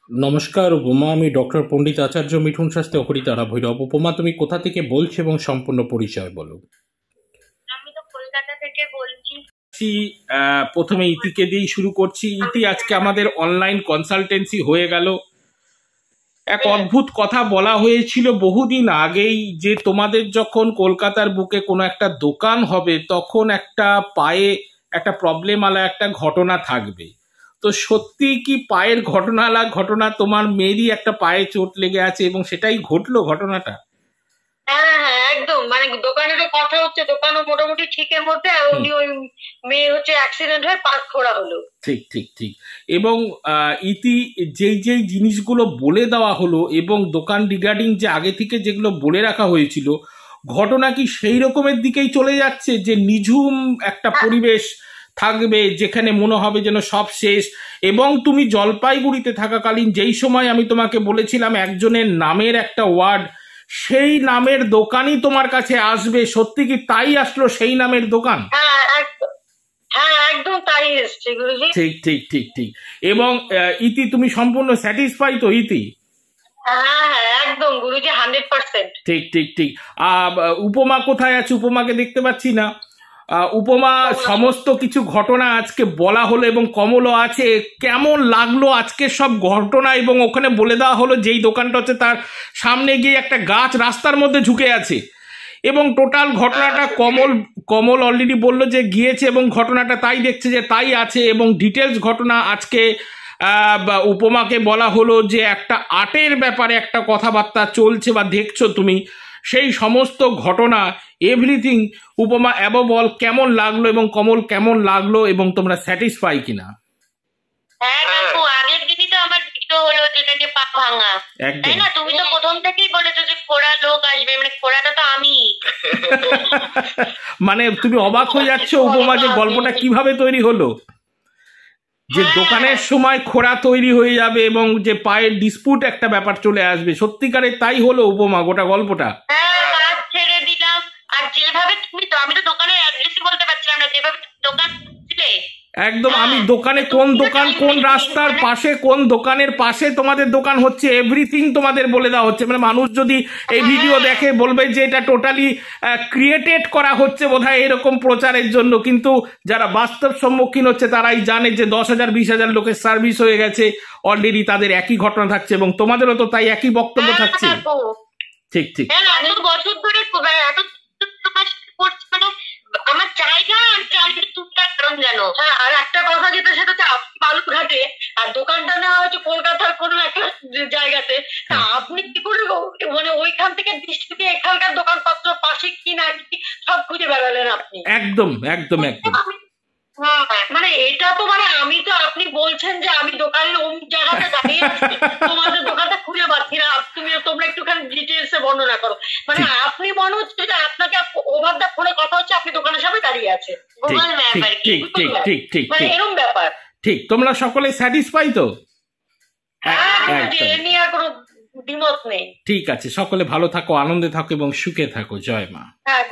নমস্কার উপমা, আমি ডক্টর পণ্ডিত আচার্য মিঠুন শাস্ত্রী অপরিতারা ভৈরব। উপমা, তুমি কোথা থেকে বলছো এবং সম্পূর্ণ পরিচয় বলো। আমি তো কলকাতা থেকে বলছি। প্রথমে ইতিকে দিয়েই শুরু করছি। ইতি, আজকে আমাদের অনলাইন কনসালটেন্সি হয়ে গেল। এক অদ্ভুত কথা বলা হয়েছিল বহুদিন আগেই, যে তোমাদের যখন কলকাতার বুকে কোনো একটা দোকান হবে তখন একটা পায়ে একটা প্রবলেম আলা একটা ঘটনা থাকবে। তো সত্যি কি পায়ের ঘটনা তোমার মেয়েরই একটা পায়ে চোট লেগে আছে এবং সেটাই ঘটলো ঘটনাটা? হ্যাঁ হ্যাঁ, একদম মানে দোকানেরও কথা হচ্ছে, দোকানও মোটামুটি ঠিকের মধ্যে, আর উনি ওই মেয়ে হচ্ছে অ্যাক্সিডেন্ট হয়ে পাশ ফোড়া হলো। ঠিক ঠিক ঠিক। এবং ইতি, যেই যেই জিনিসগুলো বলে দেওয়া হলো এবং দোকান রিগার্ডিং যে আগে থেকে যেগুলো বলে রাখা হয়েছিল, ঘটনা কি সেই রকমের দিকেই চলে যাচ্ছে, যে নিঝুম একটা পরিবেশ থাকবে যেখানে মনে হবে যেন সব শেষ? এবং তুমি জলপাইগুড়িতে থাকাকালীন যেই সময় আমি তোমাকে বলেছিলাম একজনের নামের একটা ওয়ার্ড, সেই নামের দোকানই তোমার কাছে আসবে, সত্যি কি তাই আসলো সেই নামের দোকান? হ্যাঁ একদম, হ্যাঁ একদম তাই এসছে গুরুজি। ঠিক ঠিক ঠিক ঠিক। এবং ইতি, তুমি সম্পূর্ণ স্যাটিসফাই তো ইতি? হ্যাঁ হ্যাঁ একদম গুরুজি, 100%। ঠিক ঠিক ঠিক। উপমা কোথায় আছে? উপমাকে দেখতে পাচ্ছি না। উপমা, সমস্ত কিছু ঘটনা আজকে বলা হলো এবং কমলও আছে। কেমন লাগলো আজকে সব ঘটনা? এবং ওখানে বলে দেওয়া হলো যেই দোকানটা হচ্ছে তার সামনে গিয়ে একটা গাছ রাস্তার মধ্যে ঝুঁকে আছে, এবং টোটাল ঘটনাটা কমল কমল অলরেডি বললো যে গিয়েছে এবং ঘটনাটা তাই দেখছে যে তাই আছে। এবং ডিটেলস ঘটনা আজকে উপমাকে বলা হলো যে একটা আর্টের ব্যাপারে একটা কথাবার্তা চলছে বা দেখছো তুমি, সেই সমস্ত ঘটনা এভরিথিং। উপমা অ্যাবভ অল কেমন লাগলো এবং কমল কেমন লাগলো, এবং তোমরা স্যাটিসফাই কিনা? হ্যাঁ কাকু, আগের দিনই তো আমার ভিডিও হলো যেটা নিয়ে পা ভাঙা, তাই না? তুমি তো প্রথম থেকেই বলেছো যে খোড়া লোক আসবে, মানে খোড়াটা তো আমি। মানে তুমি অবাক হয়ে যাচ্ছ উপমা, যে গল্পটা কিভাবে তৈরি হলো, যে দোকানের সময় খোড়া তৈরি হয়ে যাবে এবং যে পায়ের ডিসপুট একটা ব্যাপার চলে আসবে। সত্যিকারে তাই হলো উপমা গোটা গল্পটা? হ্যাঁ, কাজ ছেড়ে দিলাম। আর যেভাবে তুমি তো, আমি তো দোকানের অ্যাড্রেসই বলতে পারছিলাম না, যেভাবে তুমি দোকান ছিলে। একদম। আমি দোকানে কোন দোকান, কোন রাস্তার পাশে, কোন দোকানের পাশে তোমাদের দোকান হচ্ছে, এভরিথিং তোমাদের বলে দেওয়া হচ্ছে। মানে মানুষ যদি এই ভিডিও দেখে বলবে যে এটা টোটালি ক্রিয়েটেড করা হচ্ছে বোধহয় এরকম প্রচারের জন্য, কিন্তু যারা বাস্তব সম্মুখীন হচ্ছে তারাই জানে যে 10,000 20,000 লোকের সার্ভিস হয়ে গেছে অলরেডি, তাদের একই ঘটনা থাকছে এবং তোমাদেরও তো তাই একই বক্তব্য থাকছে। ঠিক ঠিক। এত বছর ধরে এত তোমার সাথে করছি, মানে আমার জায়গা আমি টুকটাক কারণ জানো। হ্যাঁ, আর একটা কথা যেটা, সেটা হচ্ছে আপনি বালুরঘাটে আর দোকানটা নেওয়া হচ্ছে কলকাতার কোনো একটা জায়গাতে। তা আপনি কি করে মানে ওইখান থেকে দৃষ্টি থেকে এখানকার দোকানপত্র পাশে কি না কি সব খুঁজে বেড়ালেন আপনি? একদম একদম একদম। হ্যাঁ, মানে এটা তো মানে আমি তো, আপনি বলছেন যে আমি দোকানের অমুক জায়গাতে দাঁড়িয়ে আছি, তোমাদের দোকানটা খুঁজে পাচ্ছি না, তোমরা একটুখানি ডিটেলসে বর্ণনা করো। মানে আপনি মনে হচ্ছে যে আপনাকে ওভার দা ফোনে কথা হচ্ছে, আপনি দোকানের সামনে দাঁড়িয়ে আছে, গুগল ম্যাপ আর কি, ঠিক ঠিক ঠিক ঠিক মানে এরকম ব্যাপার। ঠিক। তোমরা সকলে স্যাটিসফাই তো? হ্যাঁ, এ নিয়ে আর কোনো দ্বিমত নেই। ঠিক আছে, সকলে ভালো থাকো, আনন্দে থাকো এবং সুখে থাকো। জয় মা। হ্যাঁ।